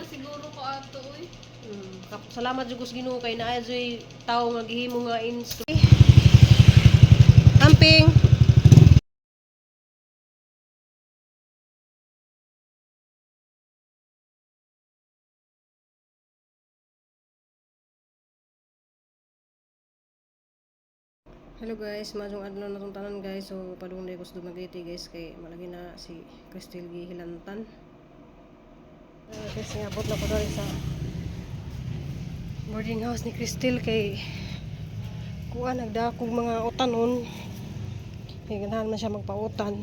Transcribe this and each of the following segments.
siguro ko ato oy. Salamat jud sa Ginoo kay naa joy tawo nga gihimo nga camping. Hello guys, majong adlaw na tong tanan guys. So padung ko sa Dumaguete guys kay malagi na si Crystal gihilantan. Guys, ngabot na ko dali sa boarding house ni Crystal kay kuha nagdakog mga utanon. Kay ganahan man siya magpautan.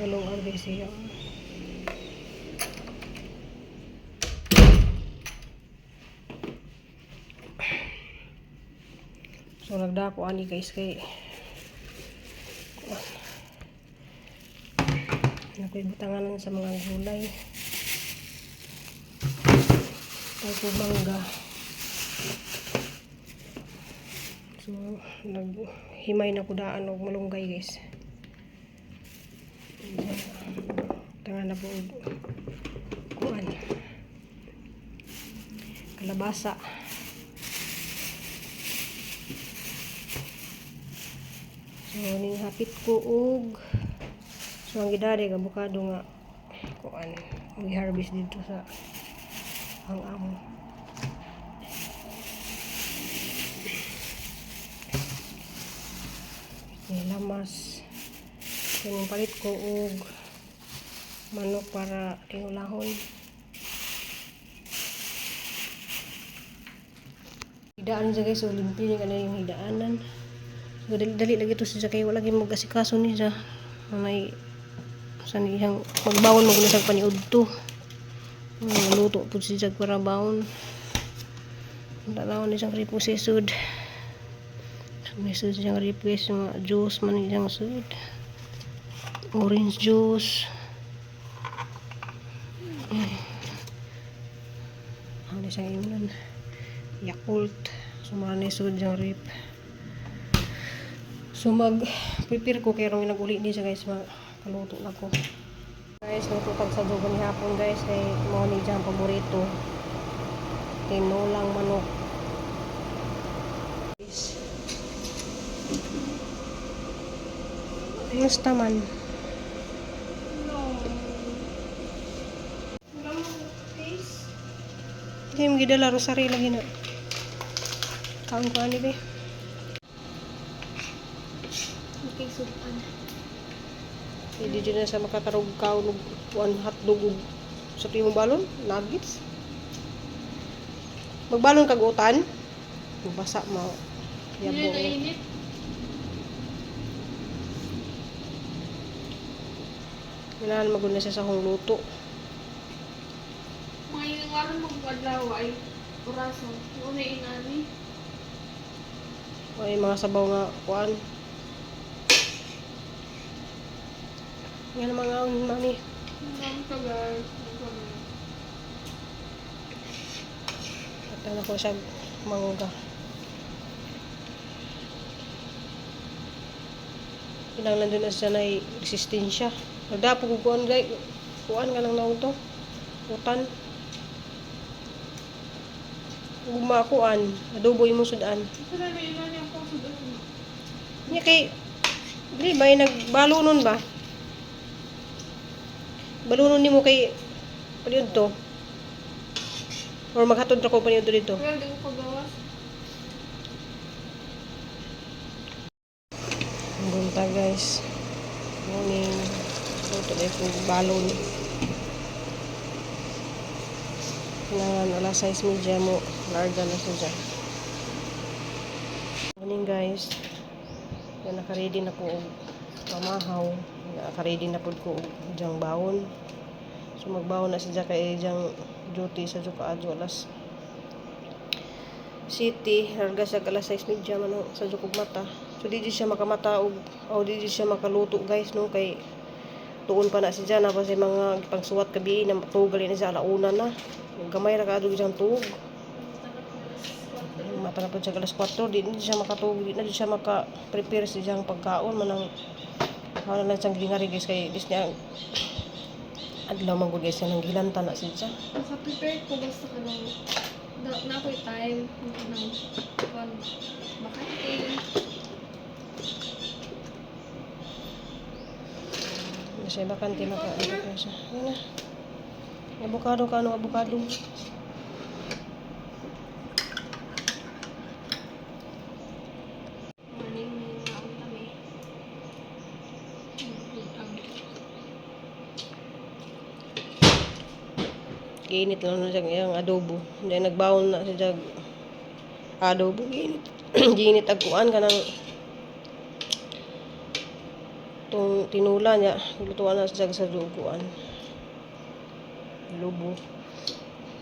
Galong arde siya. So nagdako ani guys kay nakibutangan sa mga gulay. Tayo mangga. So naghimay na ko daan og malunggay guys. Tangan na po kuan kalabasa. So ning hapit ko og so ang gidari avocado nga kuan i-harvest dito sa ang amo. Lamas yung palit ko og manok para tinulahon. Hidaan siya guys, so limpi niya yung hidaanan. So dali lagi to siya kay wala gyud mag-asikaso ni siya. May sa niyang magbawon mo sa paniud to. Luto pud siya para bawon. Dalaw ni siyang reposesud. May sud siyang replace yung juice man niyang sud. Orange juice. Ano siyang iunan? Yakult. So marami sud siyang rip. So mag-prepare ko kay rong nag-uli ni siya guys, kaluto na ko. Guys, natutag sa dugo ni hapon guys kay mo ni siyang paborito. Tinulang manok. Musta man? Hindi mo gidala rosary lagi na. Kaon ko ani be. Okay, supan. Hindi dyan na sa makatarog kaon og one hotdog sa timong balon, nuggets. Magbalon kag utan. Mabasa mo. Hindi na init. Kailangan maguna siya sa akong luto. Mga yung aron mag-adlaw ay orason. Una inani. Ay mga sabaw nga kuan. Yan mga mani. Ang tagal. At na ko siya mangga. Kinahanglan doon na siya na resistensya. Nagdapo ko kuan guys. Kuan ka lang na ito. Utan. Kuan. Adobo yung sudan. Ito na may inani ako sudan. Nya kay dili ba nagbalunon ba? Balunon nimo kay paliud to. Or maghatod ra ko paliud dito. Pero di ko pagawas. Bunta guys. Morning. Luto na yung balon. Kailangan alas 6:30 mo. Larga na siya dyan. Morning guys. Yan nakaready na po og pamahaw. Nakaready na po ko diyang bawon. So magbawon na siya kay diyang duty sa Jukaadyo alas City, larga siya alas 6:30 man sa jukog mata. So di siya makamata o di siya makaluto guys no kay tuon pa na si Jana pa sa mga pangsuwat kabi na tugal ni sa alauna na. Gamay ra kaadto siyang tuog. Mata na po siya alas 4, di siya makatug, di na siya maka-prepare sa siyang pagkaon manang wala lang siyang gingari guys kay dis niya adlaw man gud guys nang gilanta na siya. Naka-prepare ko basta ka lang. Na ako'y time. Nang bakante. Siya bakante maka ano siya. Yan na. Avocado ka ano avocado. Morning naon kami. Giinit lang na siya yung adobo. Hindi nagbaon na siya adobo giinit. Giinit agkuan ka ng itong tinula niya. Lutuan na siya sa duguan. Lubo.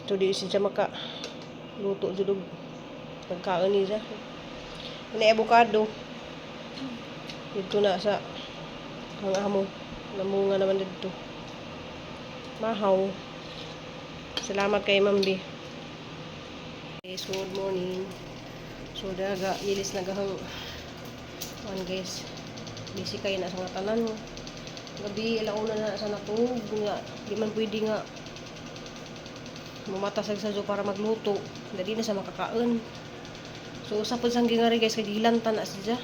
So di siya maka luto jud og pagkaon niya. Ini avocado. Dito na sa ang amo. Namunga naman dito. Mahaw. Salamat kay Ma'am B. Guys, good morning. So daga ilis na gahang one guys. Busy kayo na sa mga tanan. Gabi ilauna na sa natug nga di man pwede nga mumatasag sa jo para magluto. Dali na sa makakaon. So usa pod sang gingari guys kay gilanta na siya.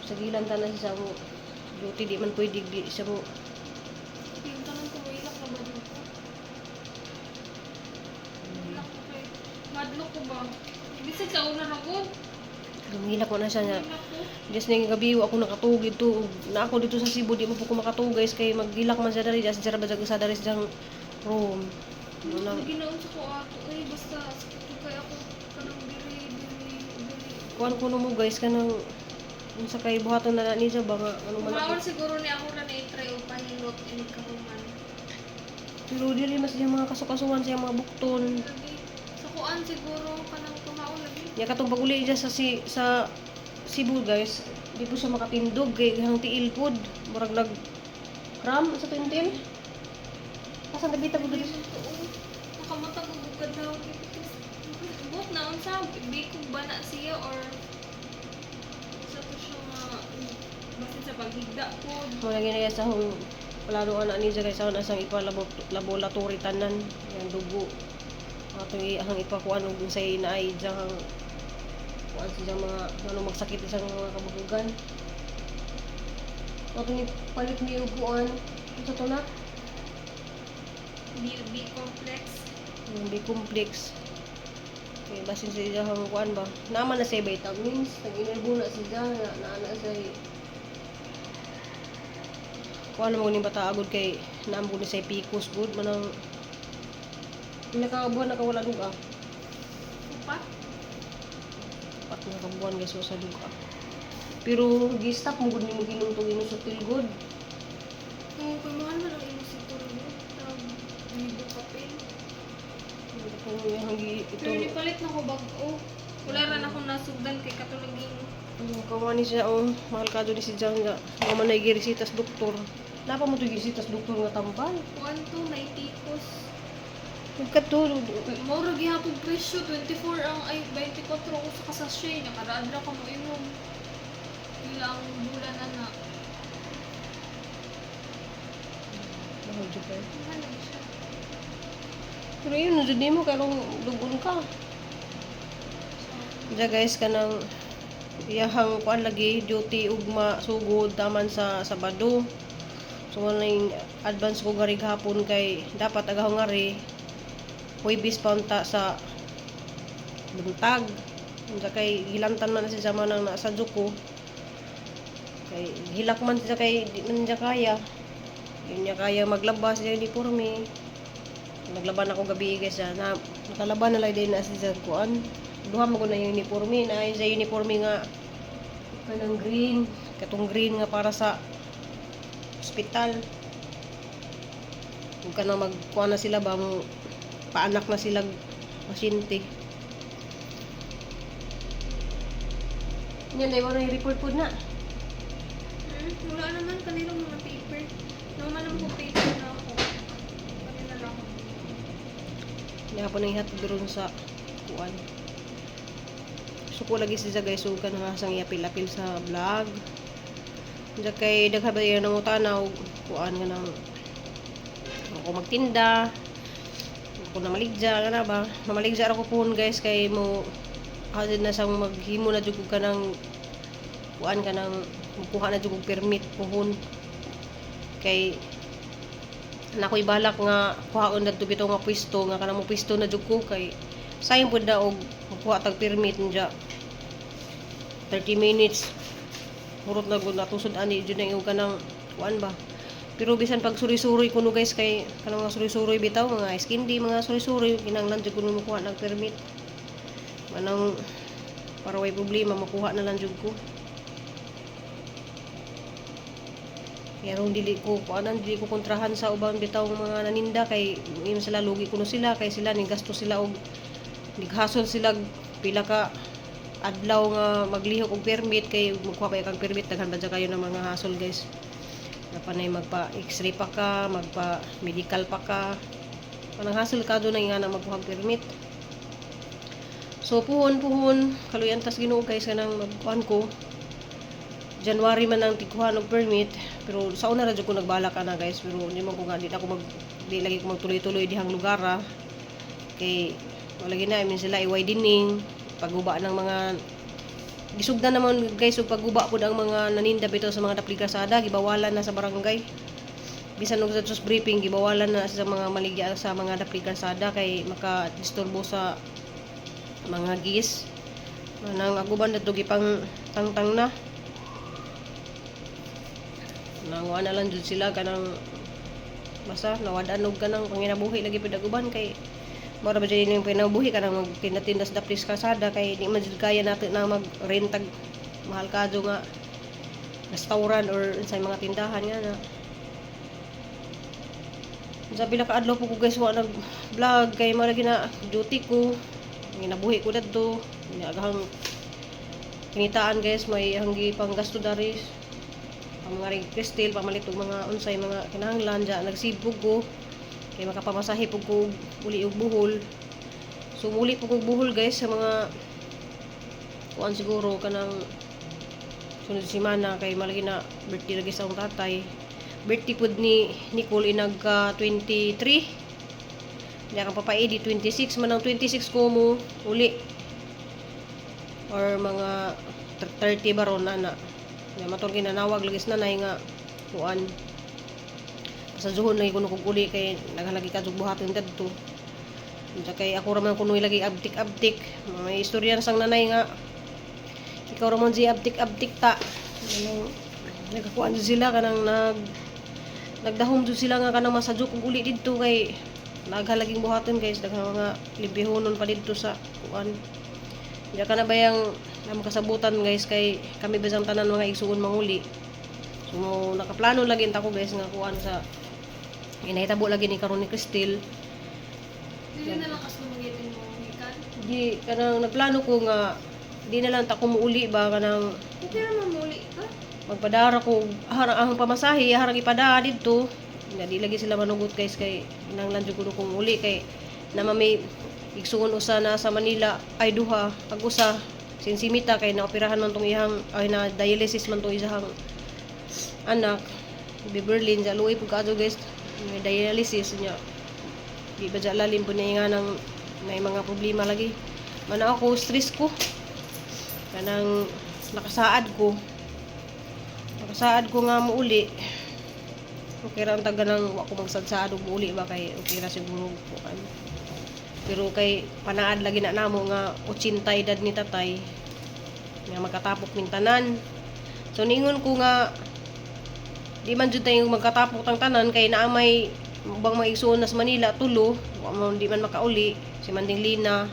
Sa gilanta na siya mo duty di man pwede di siya mo Yung tanong ko, ilak na ba dito? Ilak ko kay. Madlock ko ba? Bisag sa una na ko. lumila ko na siya nga. Ilak ko. Just ning gabi ako nakatug dito. Na ako dito sa Cebu di mo po ko makatug guys kay magdilak man siya dari just jara ba sa dari siyang room. Wala. Ginaon sa ko ato. Ay, basta sakit kay ako. Kanang diri. Kuan ko mo guys kanang unsa kay buhaton na ni siya ba nga ano man Maon ako. siguro ni ako na na-try o panilot in kahuman. Pero dili mas siya mga kasukasuhan siya mga bukton. Lagi, sa kuan siguro kanang kumaon lagi. Nya katong paguli siya sa Cebu guys, di po siya makatindog kay hang tiil pod. Murag nag cram sa tintin. Asa nabita ko Hindi dito. mo to. Nakamatag og bukad daw. Buot naon sa bikog ba na siya or sa to siya nga basta sa paghigda po. Muna ginaya sa hong palaruan na niya guys sa asang laboratory tanan yang dugo. Atong ihang ipakuan og sa inaay jang kuan siya mga ano magsakit sa mga kabugugan. Atong palit ni upuan sa to na B complex. yung B-complex. Okay, basin sa iya hang kuan ba. Naman na sa vitamins, nag-inerbo na siya na sa kuan mo ni bata agud kay naam ko ni sa picos good manang pinakabuan nakawala duga. Upat. Pat nga kabuan guys sa duga. Pero gi-stop mo gud nimo ginom tong inusutil good. Kung mahal man ang imo siguro mo. Libo papel. Kung yung Pero ito nipalit na ko bag-o. Wala ran ako nasugdan kay katulaging kawani siya mahal ka do ni si Jang nga mama na girisitas doktor. Napa mo to girisitas doktor nga tambal. 1 may tipos. Nagkatulo. Mauro gihapon presyo 24 ang ay 24 ko sa kasasya nakaraadra ka mo imong ilang bulan na. Mahal jud kay. Mahal lang siya. Pero yun, jud nimo karong dugon ka. Diya guys kanang iyahang kuan lagi duty ugma sugod taman sa Sabado. So wala yung advance ko gari gahapon kay dapat agahong ngari Huwebes pa unta sa buntag. Unsa kay gilantan man na siya man nang nasa Juko. Kay hilak man siya kay di man niya kaya. Di niya kaya maglabas siya uniforme. Naglaban ako gabi guys na nakalaban na lang din na siya kuan. Duha mo ko na yung uniforme na ay sa uniforme nga kanang green, katong green nga para sa ospital. Kung kana magkuha na sila ba mo paanak na sila pasyente. Yan na yung report po na. Wala naman kanilang mga paper. Naman ang paper na ako. Kanila lang. Hindi ako nang ihatid doon sa kuan. So ko lagi siya guys, so ka nga sang iapil-apil sa vlog. Diya kay daghabay nang utanaw kuan nga nang ako magtinda. Ako na maligja nga na ba. Namaligja ako puhon guys kay mo hadid na sang maghimo na jud ka nang kuan ka nang kuha na jud permit puhon. Kay nakoy balak nga kuhaon dadto bitaw nga pwesto nga kanang mo pwesto na jud ko kay sayang pud na og kuha tag permit niya 30 minutes murot na gud natusod ani jud na yung kanang kuan ba. Pero bisan pag suri-suri kuno guys kay kanang mga suri-suri bitaw mga skindi mga suri-suri kinahanglan jud kuno makuha ng permit manang para way problema makuha na lang jud ko. Pero dili ko kuanan dili ko kontrahan sa ubang bitaw mga naninda kay imo sila lugi kuno sila kay sila ning gasto sila og nighasol sila pila ka adlaw nga maglihok og permit kay magkuha pa kang permit daghan ba kayo ng mga hasol guys. Napanay magpa x-ray pa ka, magpa medical pa ka. Kanang hasol ka doon nga na magkuha og permit. So puhon kaluyan tas Ginoo guys kanang magkuan ko. January man ang tikuha og permit pero sa una ra jud ko nagbalak ana guys pero hindi man ko nga di lagi ko magtuloy-tuloy dihang lugar kay wala gina I sila i-widening pagguba ng mga gisugdan naman guys ug pagguba pud ang mga naninda bitaw sa mga dapli kalsada gibawalan na sa barangay bisan og sa briefing gibawalan na sa mga maligya sa mga dapli kalsada kay maka-disturbo sa mga gis nang aguban dadto gipang tangtang na nangwa na lang jud sila kanang basta nawadan og kanang panginabuhi lagi pud aguban kay mura ba dyan yung pinabuhi ka na magtinda-tinda sa daplis kalsada kay di man dyan kaya natin na mag-rentag mahal kado nga restaurant or sa mga tindahan nga na sa pila ka adlaw po ko guys wa nag-vlog kay maragi na duty ko ginabuhi ko dadto agahang kinitaan guys may hanggi pang gasto dari ang mga ring kristal pamalit og mga unsay mga kinahanglan dyan nagsibog ko kay makapamasahe po ko uli og buhol so muli po ko buhol guys sa mga kuan siguro kanang sunod semana kay malagi na birthday lagi sa akong tatay birthday pod ni Nicole inagka 23 di akong papaedi 26 man ang 26 ko mo uli or mga 30 baron na matong ginanawag lagi sa nanay nga kuan sa zuhon lagi kuno kog uli kay naghalagi ka jug buhaton dadto. Kay ako ra man kuno lagi abtik-abtik. May istorya na sang nanay nga ikaw ra man si abtik-abtik ta. Nagkakuan jud sila kanang nagdahom jud sila nga kanang masadyo kog uli didto kay naghalaging buhaton guys daghang mga libihonon pa didto sa kuan. Diya ka na bayang makasabutan guys kay kami basang tanan mga igsuon manguli. So nakaplano lagi ta ko guys nga kuan sa inahitabo lagi ni karon ni Cristel. Dili na lang kas lumagitin mo ikan. Di kanang nagplano ko nga di na lang ta ko muuli ba kanang Hindi na mamuli ka. magpadara ko ang pamasahe harang ipada didto. Di lagi sila manugot guys kay nanglan jud ko kung uli kay na may igsuon usa na sa Manila ay duha pag usa sinsimita kay naoperahan man tong ihang ay na dialysis man tong isang anak di Berlin sa luoy pud kaadto guys may dialysis niya di ba dyan lalim po niya nga ng may mga problema lagi mana ako stress ko kanang nakasaad ko nga muuli okay ra ang taga ng ako magsadsaad og muuli ba kay okay ra siguro po pero kay panaad lagi na namo nga 80 edad ni tatay nga magkatapok ning tanan so ningon ko nga di man jud tayo magkatapok tang tanan kay naa may bang maigsuon na sa Manila tulo di man makauli si Manding Lina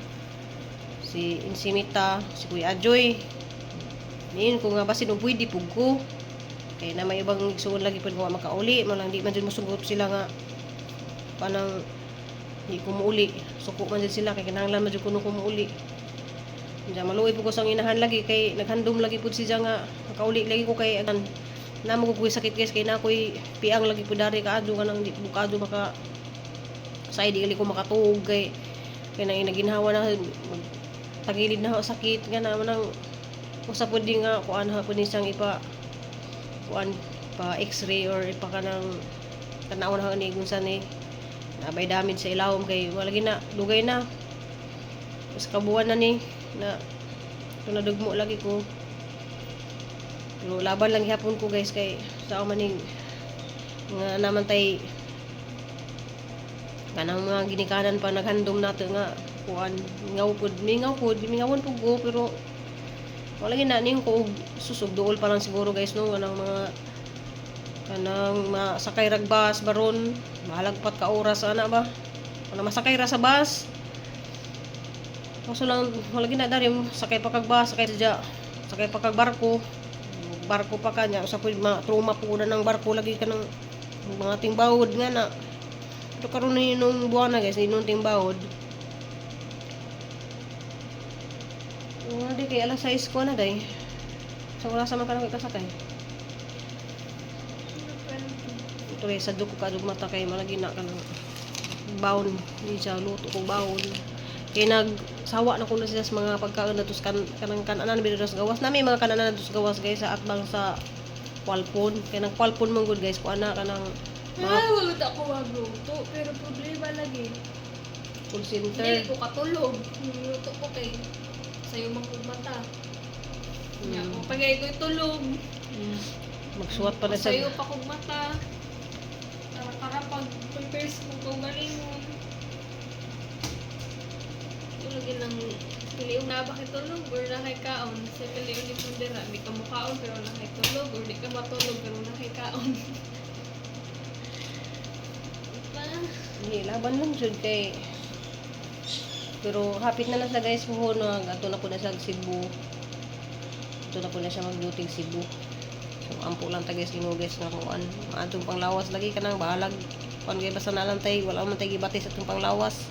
si Insimita si Kuya Ajoy niin ko nga basin og pwede pug ko kay na may ibang igsuon lagi pud ko makauli mo lang di man jud mosugot sila nga panang di ko muuli suko man jud sila kay kinahanglan man jud kuno ko muuli Diya maluoy po ko sang inahan lagi kay naghandom lagi pud siya nga nakauli lagi ko kay agan namo ko sakit guys kay na ako'y piang lagi po dari kaadto kanang di bukado maka say di gali ko makatuog kay nang naginhawa na tagilid na ako sakit nga naman nang usa pud di nga kuan ha pud ni siyang ipa kuan pa x-ray or ipa kanang tanawon ha ni kung saan ni nabay damage sa ilawom kay wala na dugay na mas kabuan na ni na ito nadugmo lagi ko pero laban lang hapon ko guys kay sa maning nga naman tay kanang mga ginikanan pa naghandom nato nga kuan mingawon pud go pero wala gina ning ko susug duol pa lang siguro guys no kanang masakay rag bus baron mahalagpat ka oras ana ba ana masakay ra sa bus kaso lang wala gina dari sakay pa kag bus sakay pa kag barko pa kanya usa pud ma-trauma po na ng barko lagi ka ng mga timbawod nga na pero karon ni nung buwan na guys inong timbawod di kay alas 6 ko na day so wala sa man kanang kasakay ito rin sa duko kadug mata kay malagi na kanang bawon di siya luto kong bawon kay nagsawa na ko na sila sa mga pagkaon na tus kanang kananan bidyo sa gawas na may mga kananan na tus gawas guys sa atbang sa kwalpon kay nang kwalpon mong good guys kuan na kanang wala ako magluto pero problema lagi call center hindi ko katulog niluto ko kay sayo mata nya ko pagay ko tulog magsuwat pa na sa sayo pa kog mata para pag prepare ko galingon lagi ng piliw na ba kitulog or na kay kaon sa piliw ni Pundera di ka mukaon pero na kay tulog or di ka matulog pero na kay kaon hindi laban lang jud kay pero hapit na lang sa guys mo no ato na po na sa Cebu ato na po na siya magduting Cebu so ampo lang ta guys ginuges nga kuan maadtong panglawas lagi kanang bahalag kuan kay basta na lang tay wala man tay gibatis atong panglawas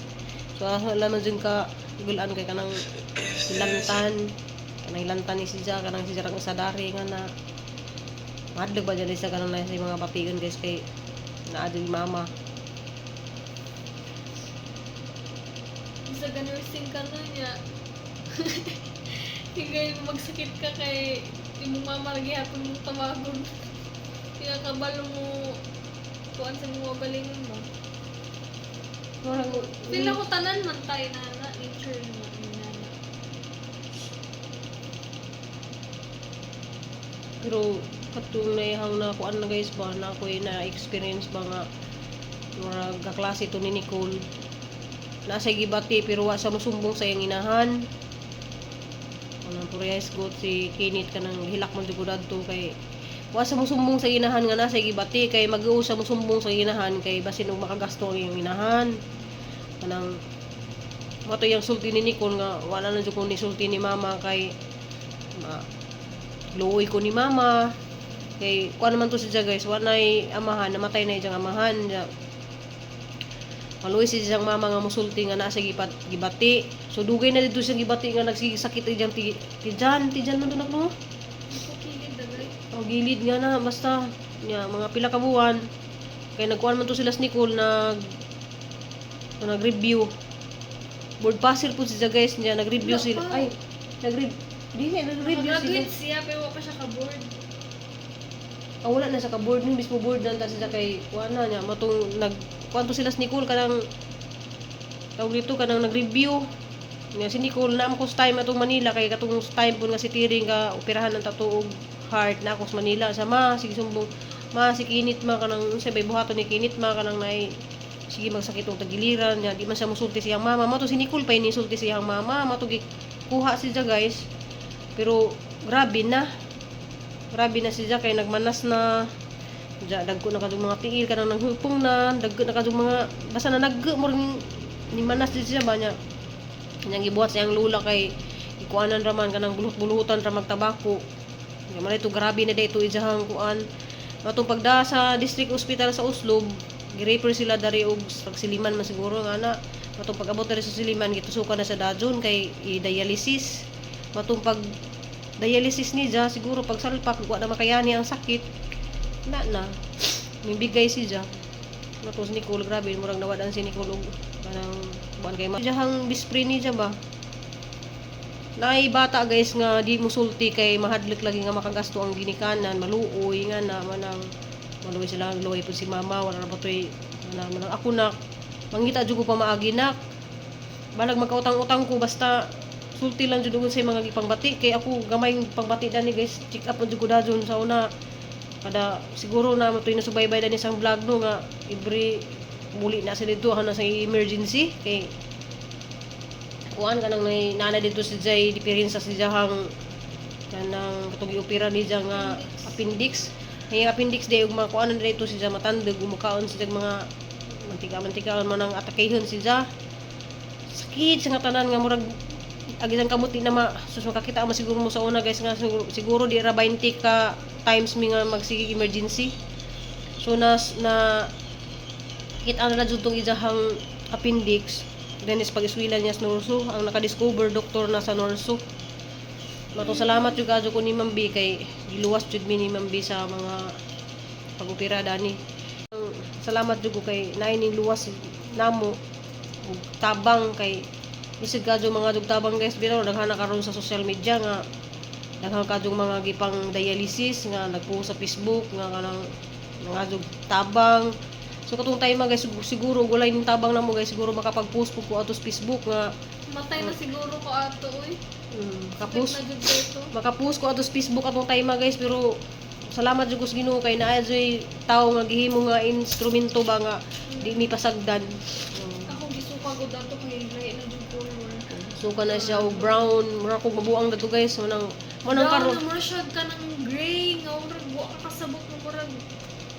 so wala man jud ka gulan kay kanang lantan ni siya kanang siya rang sa dari nga na madlog ba dyan sa kanang na sa mga batigon guys kay naadyo mama sa nursing ka na niya hingay magsakit ka kay imong mama lagi hapon mong tawagon kaya kabalo mo kuan sa mga balingon mo pila ko tanan man tayo na nature na nana pero katong naihang na kuan na guys ba na ako'y na-experience ba nga mga kaklase to ni Nicole nasa gibati pero wa sa musumbong sa iyang inahan anong puriyas got si Kinit ka nang hilak mo dito dadto kay wa sa musumbong sa inahan nga nasa gibati kay mag-uus sa musumbong sa inahan kay basin og makagasto ang iyang inahan kanang mato yung sulti ni Nicole nga wala na jud ko ni sulti ni mama kay luoy ko ni mama kay kuan naman to siya guys wanay amahan namatay na iyang amahan maluoy si siyang mama nga musulti nga nasa gibati so dugay na dito siyang gibati nga nagsisakit iyang tijan man doon no kilid dagay gilid nga na basta nya mga pila ka buwan kay nagkuan man to sila sa Nicole nag-review board passer po siya guys niya nag-review sila ay nag-review sila graduate siya pero pa siya ka board wala na sa ka-board ni mismo board na siya kay kuan na niya matong kuanto sila sa Nicole kanang tawag dito kanang nag-review nga si Nicole na ko sa time atong Manila kay katong time po nga si Tiring ka operahan ng tatuog heart na ako sa Manila sa sige sumbong si Kinit kanang sabay buhaton ni Kinit kanang nay sige magsakit og tagiliran nya di man siya musulti siyang mama mato si Nicole pa ini sulti siyang mama mato kuha siya guys pero grabe na siya kay nagmanas na dagko na kadung mga tiil kanang nanghupong na dagko na kadung mga basta na ni manas di siya ba niya niyang gibuhat siyang lula kay ikuanan raman kanang bulut-bulutan ra magtabako nga man ito grabe na dito ijahang kuan matong pagda sa district hospital sa Uslob gi-refer sila dari og pagsiliman man siguro nga na matong pag-abot dari sa Siliman gitusukan na sa dajon kay i-dialysis Matong pag dialysis niya siguro pag salpak wa na makayani ang sakit na mibigay siya matos Nicole grabe murang nawadan si Nicole og kanang buwan kay jahang bispre niya ba naay bata guys nga di musulti kay mahadlok lagi nga makagasto ang ginikanan maluoy nga na manang maluoy sila luoy pud si mama wala na patoy manang ako nak mangita jud ko pa maagi nak balag magkautang-utang ko basta sulti lang jud sa mga gipangbati kay ako gamay pangbati dani guys check up jud ko dajon sa una kada siguro na matoy na subaybay dani sang vlog no nga every muli na sa dito na sa emergency kay kuan kanang nanay dito si Jay diferensya si Jahang kanang katong giopera ni Jang nga appendix ay appendix day ug mga kuan dito si Jay matandog umukaon si Jang mga mantika man ang atakehon si Jay sakit sa nga tanan nga murag agisang kamuti na sus makakita mo siguro mo sa una guys nga siguro di ra 20 ka times mi nga magsige emergency so na kita na jud tong ijahang appendix then is pag-iswila niya sa Norso ang nakadiscover doktor na sa Norso matong salamat jud kadyo ko ni Ma'am B kay giluwas jud mi ni Ma'am B sa mga pag-opera dani salamat jud ko kay naay ning luwas namo ug tabang kay isig kadyo mga dugtabang guys bitaw daghana karon sa social media nga daghang kadyong mga gipang dialysis nga nagpost sa Facebook nga kanang mga tabang so katong time guys siguro gulay ning tabang namo guys siguro makapag-post po ko ato sa Facebook nga Matay na siguro ko ato uy. Kapos Na jud dito. makapost ko ato sa Facebook atong time guys pero salamat jud ko sa Ginoo kay naa joy tawo nga gihimo nga instrumento ba nga di mi pasagdan. Ako gisuka ko dato kay lahi na jud color. Suka na siya og brown mura kog mabuang dato guys manang karon. Brown na siya ka ng gray nga urag wa ka kasabot mo murag.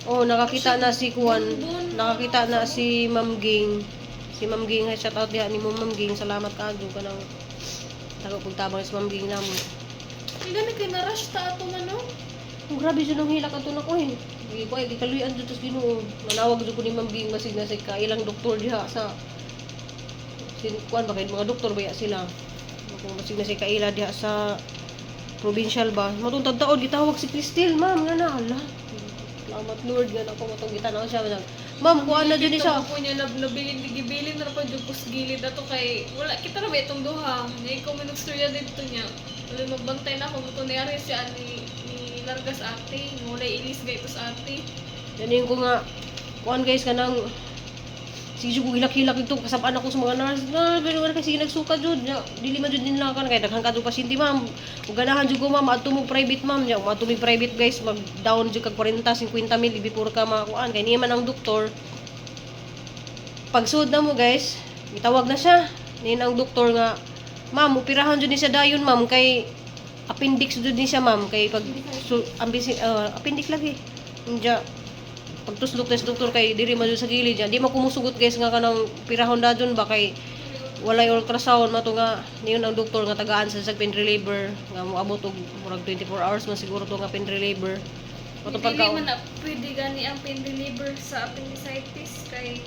Oh, nakakita na si Kuan, nakakita na si Ma'am Ging. Si Ma'am Ging, shout out diha ni Ma'am Ging. Salamat kaadto kanang tago pagtabang si Ma'am Ging namo. Ay gani kay na-rush ta ato man no. Oh, grabe jud ang hilak ato na ko eh. Ko ay gikaluyan jud tos Ginoo. Manawag jud ko ni Ma'am Ging masig na sa kailang doktor diha sa Kuan ba kay mga doktor baya sila. Kung masig na sa kaila diha sa provincial ba. Matong taon gitawag si Cristel, ma'am nga na ala. Salamat Lord nga ako matong gitanaw siya ma'am kuan na jud ni siya Ko niya nabilin gibilin na pa jud kus gilid ato kay wala kita ra ba itong duha. Nay ko minustorya dito niya. Wala magbantay na ako mo to niari siya ni largas ate, wala ilis gay tos ate. Danin ko nga kuan guys kanang sige ko hilak-hilak ito kasabaan ako sa mga nurse na pero wala kasi nagsuka jud dili man jud nila kan kay daghang kadto pasyente ma'am ug ganahan jud ko ma'am adto mo private ma'am nya adto mo private guys mag down jud kag 40 50 mil before ka makuan kay niya man ang doktor pagsud na mo guys gitawag na siya nin ang doktor nga ma'am operahan jud ni siya dayon ma'am kay appendix jud ni siya ma'am kay pag appendix lagi nya pagtuslok tes doktor kay diri man sa gilid di makumusugot guys nga kanang pirahon dadon ba kay walay ultrasound mato nga niyon ang doktor nga tagaan sa pentry labor nga moabot og murag 24 hours man siguro to nga pentry labor mato Dili pagka man na pwede gani ang pain reliever sa appendicitis kay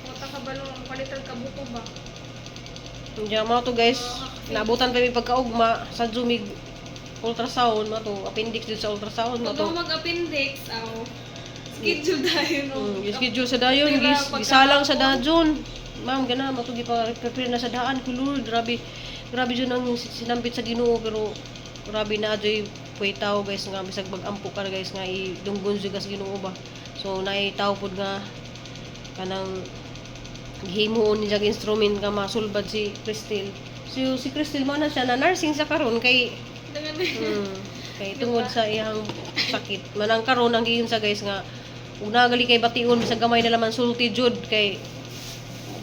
mata kabalo ang palitan kabuto ba. Diya mo to guys naabutan pa mi pagkaugma sa Zoom ultrasound mato appendix jud sa ultrasound Pag mato mo mag-appendix aw schedule tayo no. schedule sa dayon gisalang sa dajon ma'am gana mato prepare na sa daan ko Lord grabe jud ang sinambit sa Ginoo pero grabe na ajoy puitaw guys nga bisag mag-ampo ka guys nga idunggon jud sa Ginoo ba so naay taw pud nga kanang gihimuon ni jag instrument nga masulbad si Cristel so si Cristel mo na siya na nursing sa karon kay kay tungod sa iyang sakit manang karon ang giyon sa guys nga una gali kay bation bisag gamay na laman sulti jud kay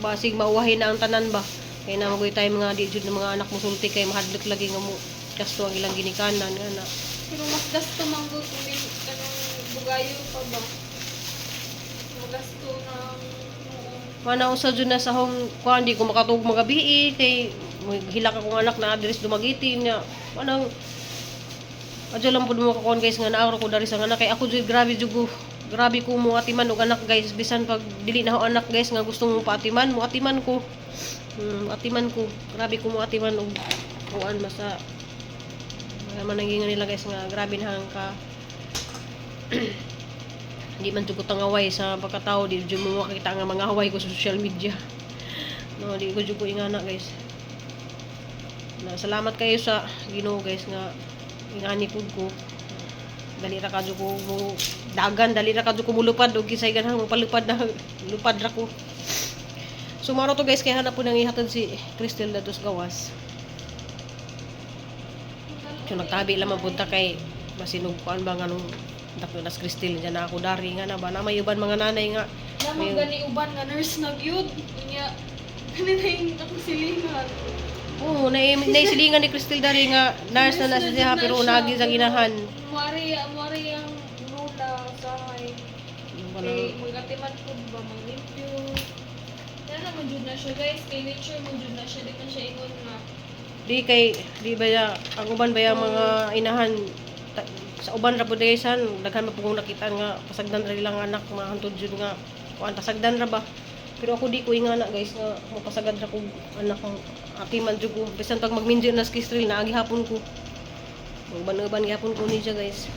basig mauwahin na ang tanan ba kay na magoy tay mga di jud ng mga anak mo sulti kay mahadlok lagi nga mo gasto ang ilang ginikanan nga na pero mas gasto manggo kung kanang bugayo pa ba. Magasto ng mana usa jud na sa hong kuan di ko makatug mga gabi kay hilak akong anak na adres dumagiti niya manang adyo lang pud mo kakuan guys nga naaro ko dari sa anak kay ako jud grabe ko mo atiman og anak guys bisan pag dili na ako anak guys nga gusto mo paatiman mo atiman ko atiman ko grabe ko mo atiman og kuan basta naman naging nila guys nga grabe na ka hindi man jud ko tangaway sa pagkatao, di jud mo makita nga mga haway ko sa social media. No, di ko jud ko ingana guys. Na salamat kayo sa Ginoo guys nga ingani pud ko. Dali ra kadto ko mo dagan, dali ra kadto ko mulupad og kisay ganang mapalupad na lupad ra ko. So maro to guys kay hanap po nang ihatod si Cristel dato sa gawas. So nagtabi lang mapunta kay masinog kuan ba nga nung dako nas Cristel diyan na ako dari nga na ba na may uban mga nanay nga Lamang gani uban nga nurse na gyud. Nya kanina yung ako silingan. oo na silingan ni Cristel dari nga nurse na nasa siya pero unagi sa ginahan. Mari ang rula sa hay. Kay magatiman pud ba maglimpyo. Yan naman jud na siya guys. Kay nature mo jud na siya. Di man siya ingon nga. Di ba ya ang uban ba yung mga inahan sa uban ra pud guys han daghan mapugong nakita nga pasagdan ra ilang anak mga hantod jud nga kuan pasagdan ra ba pero ako di ko ingana guys nga mapasagad ra ko anak ng akiman jud ko bisan tag magminjo na Cristel na agi hapon ko uban-uban gihapon ko ni siya guys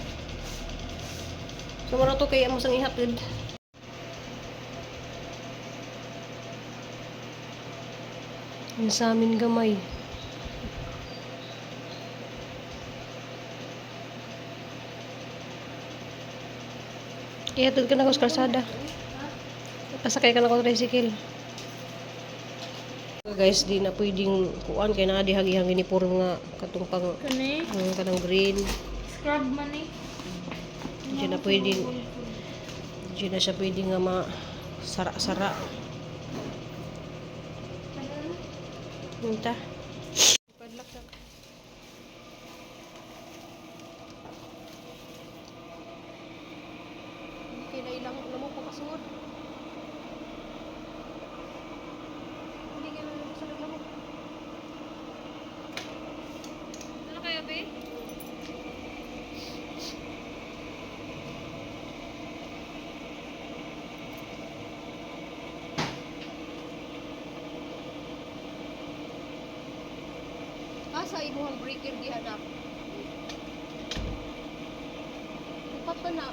so mara to kay amo sang ihatid sa amin gamay. Ihatod ka na ko sa kalsada. Pasakay ka na ko sa tricycle. Guys, di na pwedeng kuan kay na di hagihang uniform nga katong pang Kani? kanang green. Scrub man eh. Di na pwedeng di na siya pwedeng nga sara-sara. Minta. Padlak na. Hindi na ilang na mo pakasuot. Hindi ka na mo sa lamok. Ano kaya be? Asa imuhang breaker di anak? Upat pa na.